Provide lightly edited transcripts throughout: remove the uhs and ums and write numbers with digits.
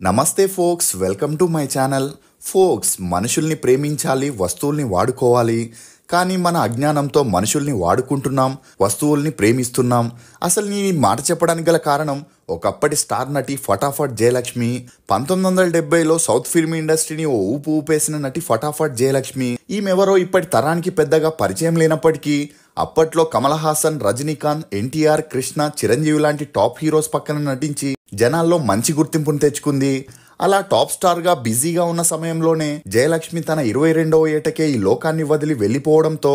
నమస్తే folks, welcome to my channel. Folks, మనుషుల్ని ప్రేమించాలి, వస్తువుల్ని వాడుకోవాలి. కానీ మన అజ్ఞానంతో మనుషుల్ని వాడుకుంటున్నాం, వస్తువుల్ని ప్రేమిస్తున్నాం. అసలు నేను ఈ మాట చెప్పడానికి గల కారణం, ఒకప్పటి స్టార్ నటి ఫటాఫట్ జయలక్ష్మి. 1970లో సౌత్ ఫిల్మ్ ఇండస్ట్రీని ఓ ఊపు ఊపేసిన నటి ఫటాఫట్ జయలక్ష్మి. ఈమెవరో ఇప్పటి తరానికి పెద్దగా పరిచయం లేనప్పటికీ అప్పట్లో కమల్ హాసన్, రజనీకాంత్, ఎన్టీఆర్, కృష్ణ, చిరంజీవి లాంటి టాప్ హీరోస్ పక్కన నటించి జనాల్లో మంచి గుర్తింపును తెచ్చుకుంది. అలా టాప్ స్టార్ గా బిజీగా ఉన్న సమయంలోనే జయలక్ష్మి తన 22వ ఏటకే ఈ లోకాన్ని వదిలి వెళ్లిపోవడంతో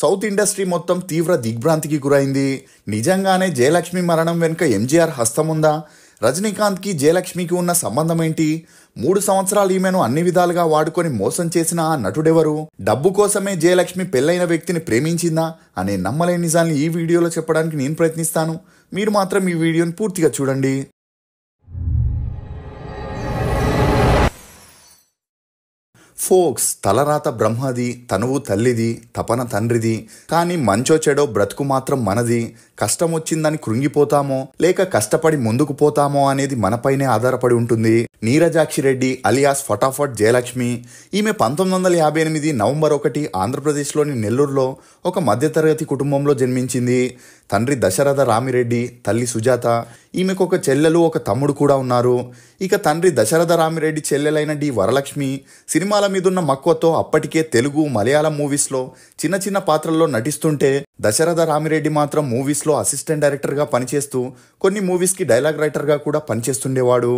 సౌత్ ఇండస్ట్రీ మొత్తం తీవ్ర దిగ్భ్రాంతికి గురైంది. నిజంగానే జయలక్ష్మి మరణం వెనుక ఎంజీఆర్ హస్తం ఉందా? రజనీకాంత్ కి జయలక్ష్మికి ఉన్న సంబంధం ఏంటి? 3 సంవత్సరాలు ఈమెను అన్ని విధాలుగా వాడుకొని మోసం చేసిన ఆ నటుడెవరు? డబ్బు కోసమే జయలక్ష్మి పెళ్లైన వ్యక్తిని ప్రేమించిందా అనే నమ్మలేని నిజాన్ని ఈ వీడియోలో చెప్పడానికి నేను ప్రయత్నిస్తాను. మీరు మాత్రం ఈ వీడియోని పూర్తిగా చూడండి. ఫోక్స్, తలరాత బ్రహ్మది, తనువు తల్లిది, తపన తండ్రిది. కానీ మంచో చెడో బ్రతుకు మాత్రం మనది. కష్టం వచ్చిందని కృంగిపోతామో లేక కష్టపడి ముందుకు పోతామో అనేది మనపైనే ఆధారపడి ఉంటుంది. నీరజాక్షి రెడ్డి అలియాస్ ఫటాఫట్ జయలక్ష్మి. ఈమె 1958 నవంబర్ 1 ఆంధ్రప్రదేశ్లోని నెల్లూరులో ఒక మధ్యతరగతి కుటుంబంలో జన్మించింది. తండ్రి దశరథ రామిరెడ్డి, తల్లి సుజాత. ఈమెకు ఒక చెల్లెలు, ఒక తమ్ముడు కూడా ఉన్నారు. ఇక తండ్రి దశరథ రామిరెడ్డి చెల్లెలైన డి వరలక్ష్మి సినిమాల మీదున్న మక్కువతో అప్పటికే తెలుగు, మలయాళం మూవీస్లో చిన్న చిన్న పాత్రల్లో నటిస్తుంటే, దశరథ రామిరెడ్డి మాత్రం మూవీస్లో అసిస్టెంట్ డైరెక్టర్గా పనిచేస్తూ కొన్ని మూవీస్కి డైలాగ్ రైటర్గా కూడా పనిచేస్తుండేవాడు.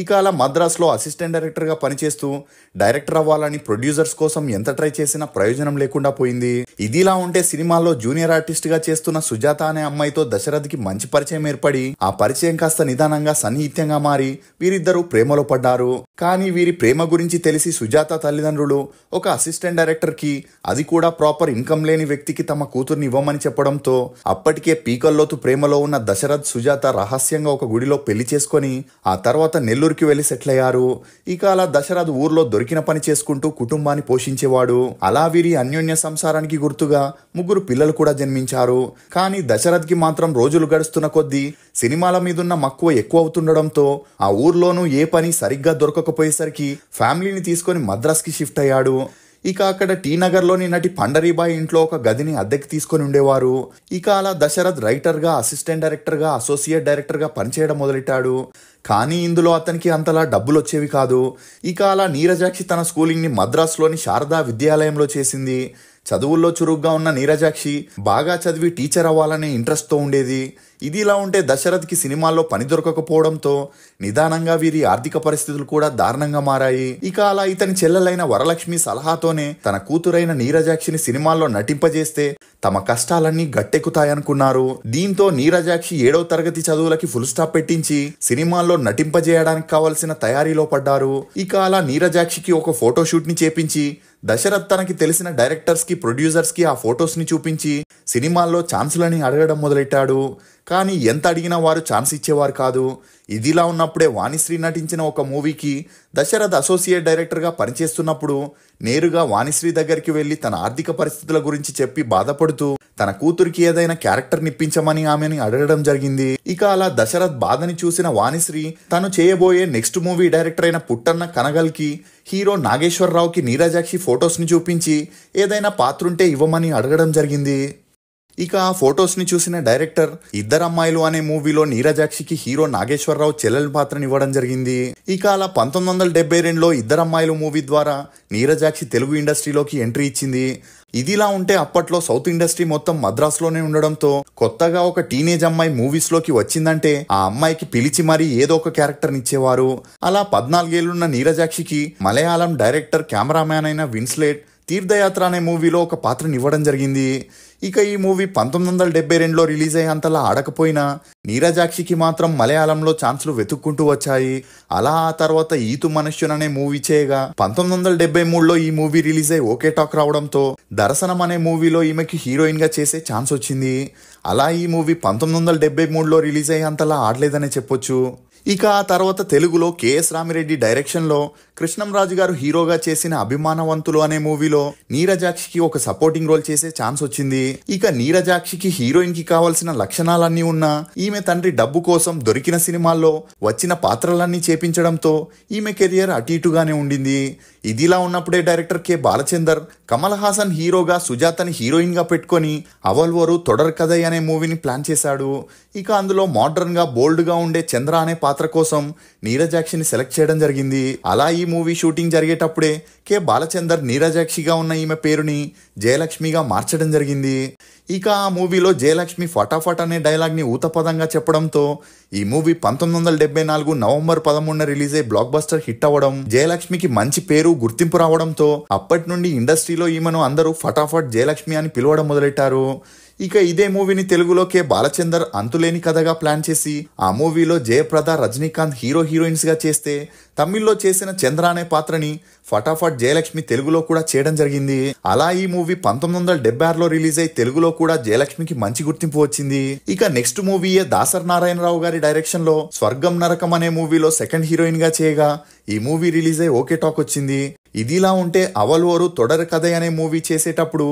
ఇక అలా మద్రాస్లో అసిస్టెంట్ డైరెక్టర్గా పనిచేస్తూ డైరెక్టర్ అవ్వాలని ప్రొడ్యూసర్స్ కోసం ఎంత ట్రై చేసినా ప్రయోజనం లేకుండా పోయింది. ఇదిలా ఉంటే సినిమాల్లో జూనియర్ ఆర్టిస్ట్గా చేస్తున్న సుజాత అనే అమ్మాయితో దశరథ్కి మంచి పరిచయం ఏర్పడి ఆ పరిచయం కాస్త నిదానంగా సన్నిహిత్యంగా మారి వీరిద్దరూ ప్రేమలో పడ్డారు. కానీ వీరి ప్రేమ గురించి తెలిసి సుజాత తల్లిదండ్రులు ఒక అసిస్టెంట్ డైరెక్టర్కి, అది కూడా ప్రాపర్ ఇన్కమ్ లేని వ్యక్తికి తమ కూతుర్ని ఇవ్వమని చెప్పడంతో అప్పటికే పీకల్లోతు ప్రేమలో ఉన్న దశరథ్, సుజాత రహస్యంగా ఒక గుడిలో పెళ్లి చేసుకొని ఆ తర్వాత నెల్లూరుకి వెళ్లి సెటిల్ అయ్యారు. ఇక అలా దశరథ్ ఊర్లో దొరికిన పని చేసుకుంటూ కుటుంబాన్ని పోషించేవాడు. అలా వీరి అన్యోన్య సంసారానికి గుర్తుగా 3 పిల్లలు కూడా జన్మించారు. కానీ దశరథ్కి మాత్రం రోజులు గడుస్తున్న కొద్దీ సినిమాల మీదున్న మక్కువ ఎక్కువ అవుతుండడంతో ఆ ఊర్లోనూ ఏ పని సరిగ్గా దొరకకపోయేసరికి ఫ్యామిలీని తీసుకొని మద్రాస్కి షిఫ్ట్ అయ్యాడు. ఇక అక్కడ టీ నగర్లోని నటి పండరీబాయి ఇంట్లో ఒక గదిని అద్దెకి తీసుకొని ఉండేవారు. ఇక అలా దశరథ్ రైటర్గా, అసిస్టెంట్ డైరెక్టర్గా, అసోసియేట్ డైరెక్టర్గా పనిచేయడం మొదలెట్టాడు. కానీ ఇందులో అతనికి అంతలా డబ్బులు వచ్చేవి కాదు. ఇక అలా నీరజాక్షి తన స్కూలింగ్ని మద్రాసులోని శారదా విద్యాలయంలో చేసింది. చదువుల్లో చురుగ్గా ఉన్న నీరజాక్షి బాగా చదివి టీచర్ అవ్వాలనే ఇంట్రెస్ట్తో ఉండేది. ఇది ఇలా ఉంటే దశరథ్కి సినిమాల్లో పని దొరకకపోవడంతో నిదానంగా వీరి ఆర్థిక పరిస్థితులు కూడా దారుణంగా మారాయి. ఇక అలా ఇతని చెల్లెలైన వరలక్ష్మి సలహాతోనే తన కూతురైన నీరజాక్షిని సినిమాల్లో నటింపజేస్తే తమ కష్టాలన్నీ గట్టెక్కుతాయనుకున్నారు. దీంతో నీరజాక్షి 7వ తరగతి చదువులకి ఫుల్ స్టాప్ పెట్టించి సినిమాల్లో నటింపజేయడానికి కావలసిన తయారీలో పడ్డారు. ఇక అలా నీరజాక్షికి ఒక ఫోటోషూట్ ని చేపించి దశరథ్ తనకి తెలిసిన డైరెక్టర్స్ కి, ప్రొడ్యూసర్స్ కి ఆ ఫొటోస్ ని చూపించి సినిమాల్లో ఛాన్సులని అడగడం మొదలెట్టాడు. కానీ ఎంత అడిగినా వారు ఛాన్స్ ఇచ్చేవారు కాదు. ఇదిలా ఉన్నప్పుడే వాణిశ్రీ నటించిన ఒక మూవీకి దశరథ్ అసోసియేట్ డైరెక్టర్గా పనిచేస్తున్నప్పుడు నేరుగా వాణిశ్రీ దగ్గరికి వెళ్లి తన ఆర్థిక పరిస్థితుల గురించి చెప్పి బాధపడుతూ తన కూతురికి ఏదైనా క్యారెక్టర్ నిప్పించమని ఆమెని అడగడం జరిగింది. ఇక అలా దశరథ్ బాధని చూసిన వాణిశ్రీ తను చేయబోయే నెక్స్ట్ మూవీ డైరెక్టర్ అయిన పుట్టన్న కనగల్కి, హీరో నాగేశ్వరరావుకి నీరజాక్షి ఫొటోస్ ని చూపించి ఏదైనా పాత్రుంటే ఇవ్వమని అడగడం జరిగింది. ఇక ఆ ఫొటోస్ ని చూసిన డైరెక్టర్ 2 అమ్మాయిలు అనే మూవీలో నీరజాక్షికి హీరో నాగేశ్వరరావు చెల్లెల పాత్రని ఇవ్వడం జరిగింది. ఇక అలా 1972లో 2 అమ్మాయిలు మూవీ ద్వారా నీరజాక్షి తెలుగు ఇండస్ట్రీలోకి ఎంట్రీ ఇచ్చింది. ఇదిలా ఉంటే అప్పట్లో సౌత్ ఇండస్ట్రీ మొత్తం మద్రాసులోనే ఉండడంతో కొత్తగా ఒక టీనేజ్ అమ్మాయి మూవీస్ లోకి వచ్చిందంటే ఆ అమ్మాయికి పిలిచి మరీ ఏదో ఒక క్యారెక్టర్ నిచ్చేవారు. అలా 14 ఏళ్లున్న నీరజాక్షికి మలయాళం డైరెక్టర్, కెమెరామ్యాన్ అయిన విన్స్లెట్ తీర్థయాత్ర అనే మూవీలో ఒక పాత్రని ఇవ్వడం జరిగింది. ఇక ఈ మూవీ 1972లో రిలీజ్ అయ్యేంతలా ఆడకపోయినా నీరజాక్షికి మాత్రం మలయాళంలో ఛాన్సులు వెతుక్కుంటూ వచ్చాయి. అలా ఆ తర్వాత ఈతు మనుష్యున్ అనే మూవీ చేయగా 1973లో ఈ మూవీ రిలీజ్ అయ్యి ఓకే టాక్ రావడంతో దర్శనం అనే మూవీలో ఈమెకి హీరోయిన్ గా చేసే ఛాన్స్ వచ్చింది. అలా ఈ మూవీ 1973లో రిలీజ్ అయ్యేంతలా ఆడలేదనే చెప్పొచ్చు. ఇక ఆ తర్వాత తెలుగులో కెఎస్ రామిరెడ్డి డైరెక్షన్లో కృష్ణంరాజు గారు హీరోగా చేసిన అభిమానవంతులు అనే మూవీలో నీరజాక్షికి ఒక సపోర్టింగ్ రోల్ చేసే ఛాన్స్ వచ్చింది. ఇక నీరజాక్షికి హీరోయిన్ కి కావాల్సిన లక్షణాలన్నీ ఉన్నా ఈమె తండ్రి డబ్బు కోసం దొరికిన సినిమాల్లో వచ్చిన పాత్రలన్నీ చేపించడంతో ఈమె కెరియర్ అటు ఇటుగానే ఉండింది. ఇదిలా ఉన్నప్పుడే డైరెక్టర్ కె బాలచందర్ కమల్ హాసన్ హీరోగా సుజాతని హీరోయిన్ గా పెట్టుకొని అవల్వరు తొడర్ కథై అనే మూవీని ప్లాన్ చేశాడు. ఇక అందులో మోడర్న్ గా బోల్డ్ గా ఉండే చంద్ర అనే పాత్ర కోసం నీరజాక్షిని సెలెక్ట్ చేయడం జరిగింది. అలా ఈ మూవీ షూటింగ్ జరిగేటప్పుడే కె బాలచందర్ నీరజాక్షిగా ఉన్న ఈమె పేరుని జయలక్ష్మిగా మార్చడం జరిగింది. ఇక ఆ మూవీలో జయలక్ష్మి ఫటాఫట్ అనే డైలాగ్ని ఊతపదంగా చెప్పడంతో ఈ మూవీ 1974 నవంబర్ 13 రిలీజ్ అయ్యి బ్లాక్ బస్టర్ హిట్ అవ్వడం, జయలక్ష్మికి మంచి పేరు గుర్తింపు రావడంతో అప్పటి నుండి ఇండస్ట్రీలో ఈమెను అందరూ ఫటాఫట్ జయలక్ష్మి అని పిలవడం మొదలెట్టారు. ఇక ఇదే మూవీని తెలుగులో కె బాలచందర్ అంతులేని కథగా ప్లాన్ చేసి ఆ మూవీలో జయప్రద, రజనీకాంత్ హీరోయిన్స్ గా చేస్తే తమిళ్లో చేసిన చంద్ర అనే పాత్రని ఫటాఫట్ జయలక్ష్మి తెలుగులో కూడా చేయడం జరిగింది. అలా ఈ మూవీ 1976లో రిలీజ్ అయి తెలుగులో కూడా జయలక్ష్మికి మంచి గుర్తింపు వచ్చింది. ఇక నెక్స్ట్ మూవీయే దాసర్ నారాయణరావు గారి డైరెక్షన్ లో స్వర్గం నరకం అనే మూవీలో సెకండ్ హీరోయిన్ గా చేయగా ఈ మూవీ రిలీజ్ అయి ఓకే టాక్ వచ్చింది. ఇదిలా ఉంటే అవల్వరు తొడర్ కథై అనే మూవీ చేసేటప్పుడు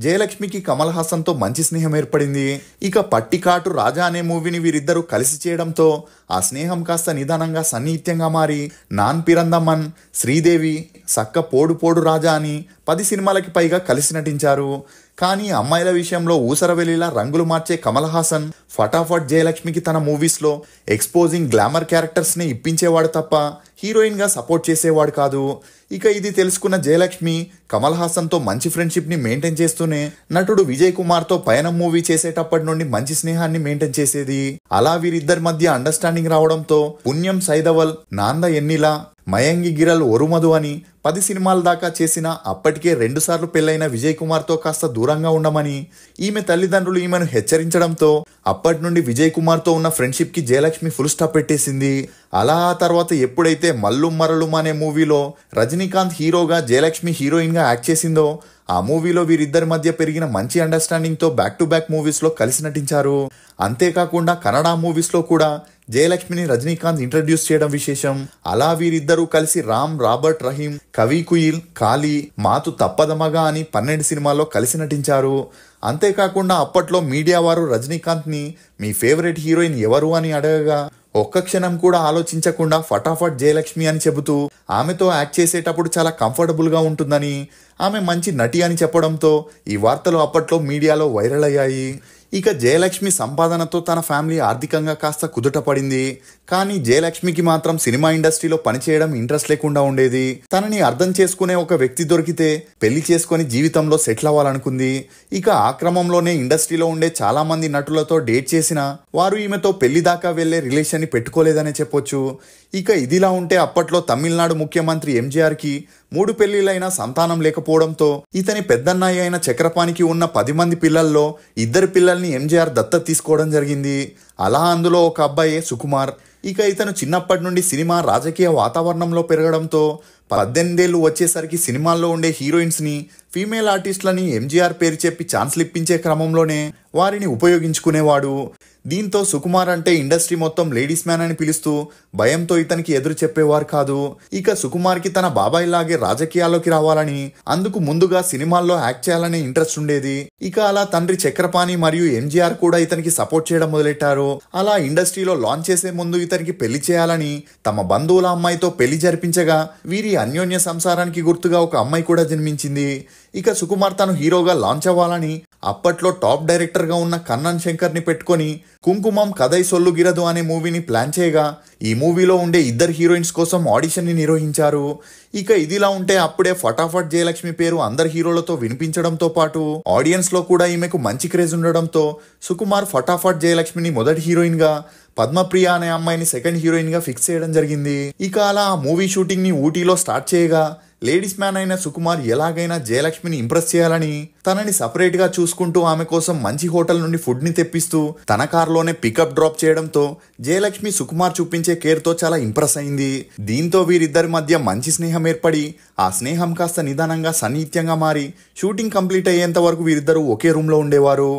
జయలక్ష్మికి కమల్ హాసన్ తో మంచి స్నేహం ఏర్పడింది. ఇక పట్టికాటు రాజా అనే మూవీని వీరిద్దరూ కలిసి చేయడంతో ఆ స్నేహం కాస్త నిదానంగా సన్నిహిత్యంగా మారి నాన్ పిరందమన్, శ్రీదేవి, సక్క పోడు పోడు రాజా అని 10 సినిమాలకి పైగా కలిసి నటించారు. కానీ అమ్మాయిల విషయంలో ఊసరవెల్లిలా రంగులు మార్చే కమల్ హాసన్ ఫటాఫట్ జయలక్ష్మికి తన మూవీస్ లో ఎక్స్పోజింగ్ గ్లామర్ క్యారెక్టర్స్ ని ఇప్పించేవాడు తప్ప హీరోయిన్ గా సపోర్ట్ చేసేవాడు కాదు. ఇక ఇది తెలుసుకున్న జయలక్ష్మి కమల్ హాసన్ తో మంచి ఫ్రెండ్షిప్ ని మెయింటైన్ చేస్తూనే నటుడు విజయ్ కుమార్ తో పయనం మూవీ చేసేటప్పటి నుండి మంచి స్నేహాన్ని మెయింటైన్ చేసేది. అలా వీరిద్దరి మధ్య అండర్స్టాండింగ్ రావడంతో పుణ్యం సైదవల్, నాంద ఎన్నిలా, మయంగి గిరల్ ఒరుమధు అని 10 సినిమాల దాకా చేసిన అప్పటికే 2 సార్లు పెళ్లైన విజయ్ కుమార్ తో కాస్త దూరంగా ఉండమని ఈమె తల్లిదండ్రులు ఈమెను హెచ్చరించడంతో అప్పటి నుండి విజయ్ కుమార్ తో ఉన్న ఫ్రెండ్షిప్ కి జయలక్ష్మి ఫుల్ స్టాప్ పెట్టేసింది. అలా ఆ తర్వాత ఎప్పుడైతే మల్లుం మరలుం అనే మూవీలో రజనీకాంత్ హీరోగా జయలక్ష్మి హీరోయిన్ గా యాక్ట్ చేసిందో ఆ మూవీలో వీరిద్దరి మధ్య పెరిగిన మంచి అండర్స్టాండింగ్ తో బ్యాక్ టు బ్యాక్ మూవీస్ లో కలిసి నటించారు. అంతేకాకుండా కన్నడ మూవీస్ లో కూడా జయలక్ష్మిని రజనీకాంత్ ఇంట్రడ్యూస్ చేయడం విశేషం. అలా వీరిద్దరూ కలిసి రామ్, రాబర్ట్ రహీం, కవి కుయిల్, కాళీ, మాతు తప్పదమగా అని 12 సినిమాల్లో కలిసి నటించారు. అంతేకాకుండా అప్పట్లో మీడియా వారు రజనీకాంత్ ని మీ ఫేవరెట్ హీరోయిన్ ఎవరు అని అడగగా ఒక్క క్షణం కూడా ఆలోచించకుండా ఫటాఫట్ జయలక్ష్మి అని చెబుతూ ఆమెతో యాక్ట్ చేసేటప్పుడు చాలా కంఫర్టబుల్ గా ఉంటుందని, ఆమె మంచి నటి అని చెప్పడంతో ఈ వార్తలు అప్పట్లో మీడియాలో వైరల్ అయ్యాయి. ఇక జయలక్ష్మి సంపాదనతో తన ఫ్యామిలీ ఆర్థికంగా కాస్త కుదుట పడింది. కానీ జయలక్ష్మికి మాత్రం సినిమా ఇండస్ట్రీలో పనిచేయడం ఇంట్రెస్ట్ లేకుండా ఉండేది. తనని అర్థం చేసుకునే ఒక వ్యక్తి దొరికితే పెళ్లి చేసుకుని జీవితంలో సెటిల్ అవ్వాలనుకుంది. ఇక ఆ క్రమంలోనే ఇండస్ట్రీలో ఉండే చాలా మంది నటులతో డేట్ చేసినా వారు ఈమెతో పెళ్లి దాకా వెళ్లే రిలేషన్ ని పెట్టుకోలేదనే చెప్పొచ్చు. ఇక ఇదిలా ఉంటే అప్పట్లో తమిళనాడు ముఖ్యమంత్రి ఎంజీఆర్ కి 3 పెళ్లిలైనా సంతానం లేకపోవడంతో ఇతని పెద్దన్నయ్య అయిన చక్రపాణికి ఉన్న 10 మంది పిల్లల్లో 2 పిల్లల్ని ఎంజీఆర్ దత్తత తీసుకోవడం జరిగింది. అలా అందులో ఒక అబ్బాయే సుకుమార్. ఇక ఇతను చిన్నప్పటి నుండి సినిమా, రాజకీయ వాతావరణంలో పెరగడంతో 18 ఏళ్లు వచ్చేసరికి సినిమాల్లో ఉండే హీరోయిన్స్ ని, ఫీమేల్ ఆర్టిస్టులని ఎంజీఆర్ పేరు చెప్పి ఛాన్స్లు ఇప్పించే క్రమంలోనే వారిని ఉపయోగించుకునేవాడు. దీంతో సుకుమార్ అంటే ఇండస్ట్రీ మొత్తం లేడీస్ మ్యాన్ అని పిలుస్తూ భయంతో ఇతనికి ఎదురు చెప్పేవారు కాదు. ఇక సుకుమార్ కి తన బాబాయ్ లాగే రాజకీయాల్లోకి రావాలని, అందుకు ముందుగా సినిమాల్లో యాక్ట్ చేయాలనే ఇంట్రెస్ట్ ఉండేది. ఇక అలా తండ్రి చక్రపాణి మరియు ఎంజీఆర్ కూడా ఇతనికి సపోర్ట్ చేయడం మొదలెట్టారు. అలా ఇండస్ట్రీలో లాంచ్ చేసే ముందు ఇతనికి పెళ్లి చేయాలని తమ బంధువుల అమ్మాయితో పెళ్లి జరిపించగా వీరి అన్యోన్య సంసారానికి గుర్తుగా ఒక అమ్మాయి కూడా జన్మించింది. ఇక సుకుమార్ తను హీరోగా లాంచ్ అవ్వాలని అప్పట్లో టాప్ డైరెక్టర్ గా ఉన్న కన్నన్ శంకర్ ని పెట్టుకొని కుంకుమం కథై సొల్లుగిరదు అనే మూవీని ప్లాన్ చేయగా ఈ మూవీలో ఉండే 2 హీరోయిన్స్ కోసం ఆడిషన్ ని నిర్వహించారు. ఇక ఇదిలా ఉంటే అప్పుడే ఫటాఫట్ జయలక్ష్మి పేరు అందరి హీరోలతో వినిపించడంతో పాటు ఆడియన్స్ లో కూడా ఈమెకు మంచి క్రేజ్ ఉండడంతో సుకుమార్ ఫటాఫట్ జయలక్ష్మిని మొదటి హీరోయిన్ గా, పద్మప్రియ అనే అమ్మాయిని సెకండ్ హీరోయిన్ గా ఫిక్స్ చేయడం జరిగింది. ఇక అలా ఆ మూవీ షూటింగ్ ని ఊటీలో స్టార్ట్ చేయగా లేడీస్ మ్యాన్ అయిన సుకుమార్ ఎలాగైనా జయలక్ష్మిని ఇంప్రెస్ చేయాలని తనని సపరేట్ గా చూసుకుంటూ ఆమె కోసం మంచి హోటల్ నుండి ఫుడ్ ని తెప్పిస్తూ తన కారులోనే పికప్ డ్రాప్ చేయడంతో జయలక్ష్మి సుకుమార్ చూపించే కేర్ తో చాలా ఇంప్రెస్ అయింది. దీంతో వీరిద్దరి మధ్య మంచి స్నేహం ఏర్పడి ఆ స్నేహం కాస్త నిదానంగా సన్నిహిత్యంగా మారి షూటింగ్ కంప్లీట్ అయ్యేంత వరకు వీరిద్దరూ ఒకే రూమ్ లో ఉండేవారు.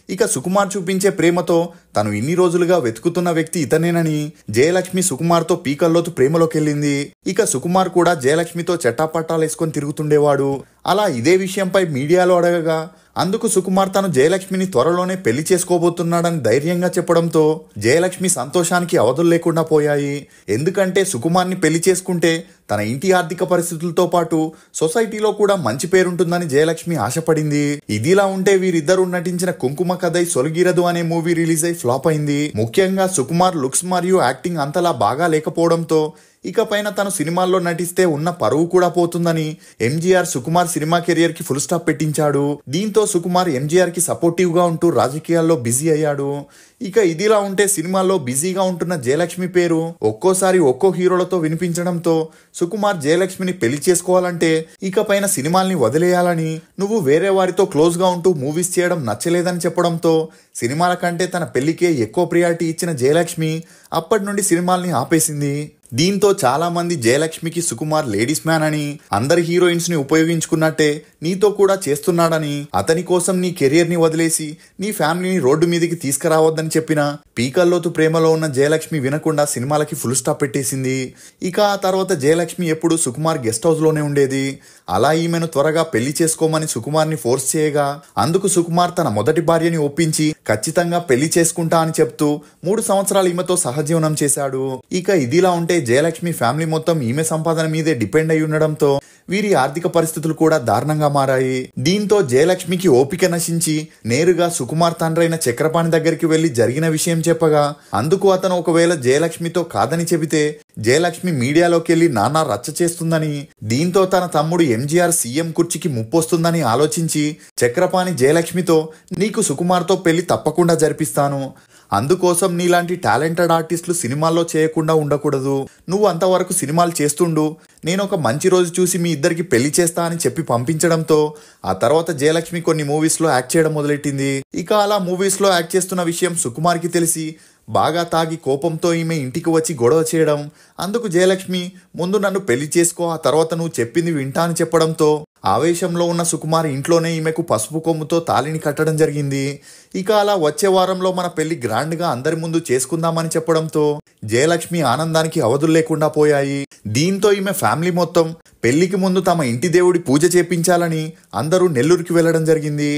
ఇక సుకుమార్ చూపించే ప్రేమతో తను ఇన్ని రోజులుగా వెతుకుతున్న వ్యక్తి ఇతనేనని జయలక్ష్మి సుకుమార్తో పీకల్లోతు ప్రేమలోకెళ్ళింది. ఇక సుకుమార్ కూడా జయలక్ష్మితో చట్టాపట్టాలు వేసుకొని తిరుగుతుండేవాడు. అలా ఇదే విషయంపై మీడియాలో అడగగా అందుకు సుకుమార్ తను జయలక్ష్మిని త్వరలోనే పెళ్లి చేసుకోబోతున్నాడని ధైర్యంగా చెప్పడంతో జయలక్ష్మి సంతోషానికి అవధులు లేకుండా పోయాయి. ఎందుకంటే సుకుమార్ని పెళ్లి చేసుకుంటే తన ఇంటి ఆర్థిక పరిస్థితులతో పాటు సొసైటీలో కూడా మంచి పేరుంటుందని జయలక్ష్మి ఆశపడింది. ఇదిలా ఉంటే వీరిద్దరూ నటించిన కుంకుమ కథై సొలగిరదు అనే మూవీ రిలీజ్ అయి ఫ్లాప్ అయింది. ముఖ్యంగా సుకుమార్ లుక్స్ మరియు యాక్టింగ్ అంతలా బాగా లేకపోవడంతో ఇకపైన తను సినిమాల్లో నటిస్తే ఉన్న పరువు కూడా పోతుందని ఎంజీఆర్ సుకుమార్ సినిమా కెరియర్ కి ఫుల్ స్టాప్ పెట్టించాడు. దీంతో సుకుమార్ ఎంజీఆర్ కి సపోర్టివ్ గా ఉంటూ రాజకీయాల్లో బిజీ అయ్యాడు. ఇక ఇదిలా ఉంటే సినిమాల్లో బిజీగా ఉంటున్న జయలక్ష్మి పేరు ఒక్కోసారి ఒక్కో హీరోలతో వినిపించడంతో సుకుమార్ జయలక్ష్మిని పెళ్లి చేసుకోవాలంటే ఇకపైన సినిమాల్ని వదిలేయాలని, నువ్వు వేరే వారితో క్లోజ్ గా ఉంటూ మూవీస్ చేయడం నచ్చలేదని చెప్పడంతో సినిమాల కంటే తన పెళ్లికే ఎక్కువ ప్రియారిటీ ఇచ్చిన జయలక్ష్మి అప్పటి నుండి సినిమాల్ని ఆపేసింది. దీంతో చాలా మంది జయలక్ష్మికి సుకుమార్ లేడీస్ మ్యాన్ అని, అందరి హీరోయిన్స్ ని ఉపయోగించుకున్నట్టే నీతో కూడా చేస్తున్నాడని, అతని కోసం నీ కెరియర్ ని వదిలేసి నీ ఫ్యామిలీని రోడ్డు మీదకి తీసుకురావద్దని చెప్పిన పీకల్లోతు ప్రేమలో ఉన్న జయలక్ష్మి వినకుండా సినిమాలకి ఫుల్ స్టాప్ పెట్టేసింది. ఇక ఆ తర్వాత జయలక్ష్మి ఎప్పుడు సుకుమార్ గెస్ట్ హౌస్ లోనే ఉండేది. అలా ఈమెను త్వరగా పెళ్లి చేసుకోమని సుకుమార్ ని ఫోర్స్ చేయగా అందుకు సుకుమార్ తన మొదటి భార్యని ఒప్పించి ఖచ్చితంగా పెళ్లి చేసుకుంటా అని చెప్తూ 3 సంవత్సరాలు ఈమెతో సహజీవనం చేశాడు. ఇక ఇదిలా ఉంటే జయలక్ష్మి ఫ్యామిలీ మొత్తం ఈమె సంపాదన మీదే డిపెండ్ అయి ఉండడంతో వీరి ఆర్థిక పరిస్థితులు కూడా దారుణంగా మారాయి. దీంతో జయలక్ష్మికి ఓపిక నశించి నేరుగా సుకుమార్ తండ్రైన చక్రపాణి దగ్గరికి వెళ్లి జరిగిన విషయం చెప్పగా అందుకు అతను ఒకవేళ జయలక్ష్మితో కాదని చెబితే జయలక్ష్మి మీడియాలోకి వెళ్లి నానా రచ్చ చేస్తుందని, దీంతో తన తమ్ముడు ఎంజీఆర్ సీఎం కుర్చీకి ముప్పొస్తుందని ఆలోచించి చక్రపాణి జయలక్ష్మితో నీకు సుకుమార్తో పెళ్లి తప్పకుండా జరిపిస్తాను, అందుకోసం నీలాంటి టాలెంటెడ్ ఆర్టిస్టులు సినిమాల్లో చేయకుండా ఉండకూడదు, నువ్వు అంతవరకు సినిమాలు చేస్తుండు, నేను ఒక మంచి రోజు చూసి మీ ఇద్దరికి పెళ్లి చేస్తా అని చెప్పి పంపించడంతో ఆ తర్వాత జయలక్ష్మి కొన్ని మూవీస్ లో యాక్ట్ చేయడం మొదలెట్టింది. ఇక అలా మూవీస్ లో యాక్ట్ చేస్తున్న విషయం సుకుమార్కి తెలిసి బాగా తాగి కోపంతో ఈమె ఇంటికి వచ్చి గొడవ చేయడం, అందుకు జయలక్ష్మి ముందు నన్ను పెళ్లి చేసుకో, ఆ తర్వాత నువ్వు చెప్పింది వింటా అని చెప్పడంతో ఆవేశంలో ఉన్న సుకుమార్ ఇంట్లోనే ఈమెకు పసుపు కొమ్ముతో తాళిని కట్టడం జరిగింది. ఇక అలా వచ్చే వారంలో మన పెళ్లి గ్రాండ్ గా అందరి ముందు చేసుకుందామని చెప్పడంతో జయలక్ష్మి ఆనందానికి అవధులు లేకుండా పోయాయి. దీంతో ఈమె ఫ్యామిలీ మొత్తం పెళ్లికి ముందు తమ ఇంటి దేవుడి పూజ చేపించాలని అందరూ నెల్లూరుకి వెళ్లడం జరిగింది.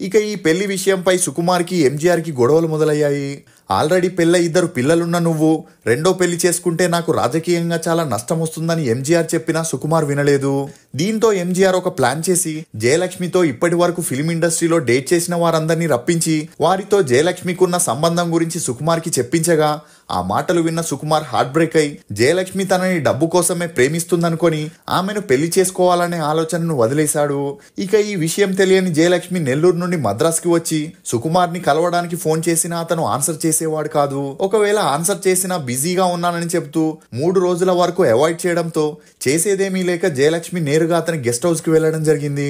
ఇక ఈ పెళ్లి విషయంపై సుకుమార్కి ఎంజీఆర్కి గొడవలు మొదలయ్యాయి. ఆల్రెడీ పెళ్ళై 2 పిల్లలున్న నువ్వు రెండో పెళ్లి చేసుకుంటే నాకు రాజకీయంగా చాలా నష్టం వస్తుందని ఎంజీఆర్ చెప్పినా సుకుమార్ వినలేదు. దీంతో ఎంజీఆర్ ఒక ప్లాన్ చేసి జయలక్ష్మితో ఇప్పటి వరకు ఫిల్మ్ ఇండస్ట్రీలో డేట్ చేసిన వారందరినీ రప్పించి వారితో జయలక్ష్మికున్న సంబంధం గురించి సుకుమార్కి చెప్పించగా ఆ మాటలు విన్న సుకుమార్ హార్ట్ బ్రేక్ అయి జయలక్ష్మి తనని డబ్బు కోసమే ప్రేమిస్తుందనుకొని ఆమెను పెళ్లి చేసుకోవాలనే ఆలోచనను వదిలేశాడు. ఇక ఈ విషయం తెలియని జయలక్ష్మి నెల్లూరు నుండి మద్రాస్కి వచ్చి సుకుమార్ని కలవడానికి ఫోన్ చేసినా అతను ఆన్సర్ చేసేవాడు కాదు. ఒకవేళ ఆన్సర్ చేసినా బిజీగా ఉన్నానని చెబుతూ 3 రోజుల వరకు అవాయిడ్ చేయడంతో చేసేదేమీ లేక జయలక్ష్మి నేరుగా అతని గెస్ట్ హౌస్ కి వెళ్లడం జరిగింది.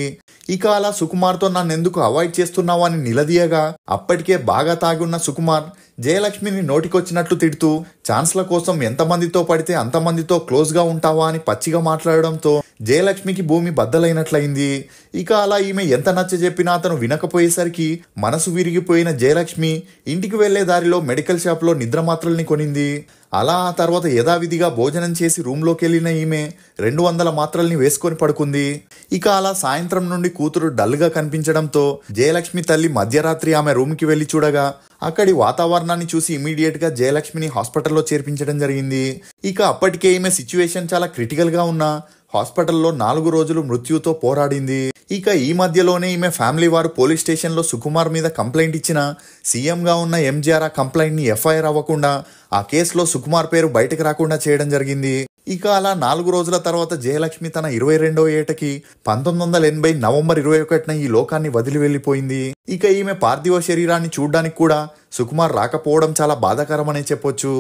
ఇక అలా సుకుమార్తో నన్నెందుకు అవాయిడ్ చేస్తున్నావు అని నిలదీయగా అప్పటికే బాగా తాగి ఉన్న సుకుమార్ జయలక్ష్మిని నోటికొచ్చినట్లు తిడుతూ ఛాన్స్ల కోసం ఎంతమందితో పడితే అంతమందితో క్లోజ్ గా ఉంటావా అని పచ్చిగా మాట్లాడడంతో జయలక్ష్మికి భూమి బద్దలైనట్లయింది. ఇక అలా ఈమె ఎంత నచ్చ చెప్పినా అతను వినకపోయేసరికి మనసు విరిగిపోయిన జయలక్ష్మి ఇంటికి వెళ్లే దారిలో మెడికల్ షాప్ లో నిద్ర మాత్రల్ని కొనింది. అలా ఆ తర్వాత యథావిధిగా భోజనం చేసి రూమ్లోకి వెళ్ళిన ఈమె 200 మాత్రల్ని వేసుకొని పడుకుంది. ఇక అలా సాయంత్రం నుండి కూతురు డల్ గా కనిపించడంతో జయలక్ష్మి తల్లి మధ్యరాత్రి ఆమె రూమ్ కి వెళ్లి చూడగా అక్కడి వాతావరణాన్ని చూసి ఇమీడియట్ గా జయలక్ష్మిని హాస్పిటల్లో చేర్పించడం జరిగింది. ఇక అప్పటికే ఈమె సిచ్యువేషన్ చాలా క్రిటికల్ గా ఉన్న హాస్పిటల్లో 4 రోజులు మృత్యుతో పోరాడింది. ఇక ఈ మధ్యలోనే ఈమె ఫ్యామిలీ వారు పోలీస్ స్టేషన్ లో సుకుమార్ మీద కంప్లైంట్ ఇచ్చిన సీఎం గా ఉన్న ఎంజీఆర్ ఆ కంప్లైంట్ ని ఎఫ్ఐఆర్ అవ్వకుండా ఆ కేసులో సుకుమార్ పేరు బయటకు రాకుండా చేయడం జరిగింది. ఇక అలా 4 రోజుల తర్వాత జయలక్ష్మి తన 22వ ఏటకి 1980 నవంబర్ 21న ఈ లోకాన్ని వదిలి వెళ్లిపోయింది. ఇక ఈమె పార్థివ శరీరాన్ని చూడ్డానికి కూడా సుకుమార్ రాకపోవడం చాలా బాధాకరమనే చెప్పొచ్చు.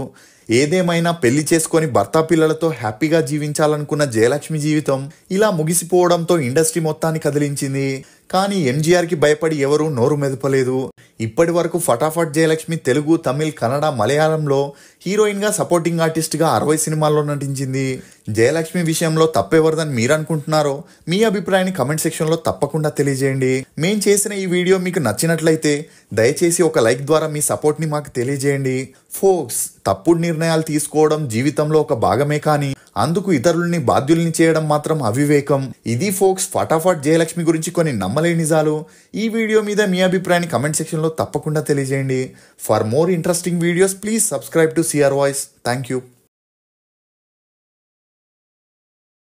ఏదేమైనా పెళ్లి చేసుకొని భర్త పిల్లలతో హ్యాపీగా జీవించాలనుకున్న జయలక్ష్మి జీవితం ఇలా ముగిసిపోవడంతో ఇండస్ట్రీ మొత్తాన్ని కదిలించింది. కానీ ఎంజీఆర్ కి భయపడి ఎవరూ నోరు మెదపలేదు. ఇప్పటి వరకు ఫటాఫట్ జయలక్ష్మి తెలుగు, తమిళ్, కన్నడ, మలయాళంలో హీరోయిన్ గా సపోర్టింగ్ ఆర్టిస్ట్ గా 60 సినిమాల్లో నటించింది. జయలక్ష్మి విషయంలో తప్పెవరిదని మీరు అనుకుంటున్నారో మీ అభిప్రాయాన్ని కమెంట్ సెక్షన్లో తప్పకుండా తెలియజేయండి. మేము చేసిన ఈ వీడియో మీకు నచ్చినట్లయితే దయచేసి ఒక లైక్ ద్వారా మీ సపోర్ట్ని మాకు తెలియజేయండి. ఫోక్స్, తప్పుడు నిర్ణయాలు తీసుకోవడం జీవితంలో ఒక భాగమే, కానీ అందుకు ఇతరులని బాధ్యుల్ని చేయడం మాత్రం అవివేకం. ఇది ఫోక్స్ ఫటాఫట్ జయలక్ష్మి గురించి కొన్ని నమ్మలేని నిజాలు. ఈ వీడియో మీద మీ అభిప్రాయాన్ని కమెంట్ సెక్షన్లో తప్పకుండా తెలియజేయండి. For more interesting videos please subscribe to CR voice. Thank you.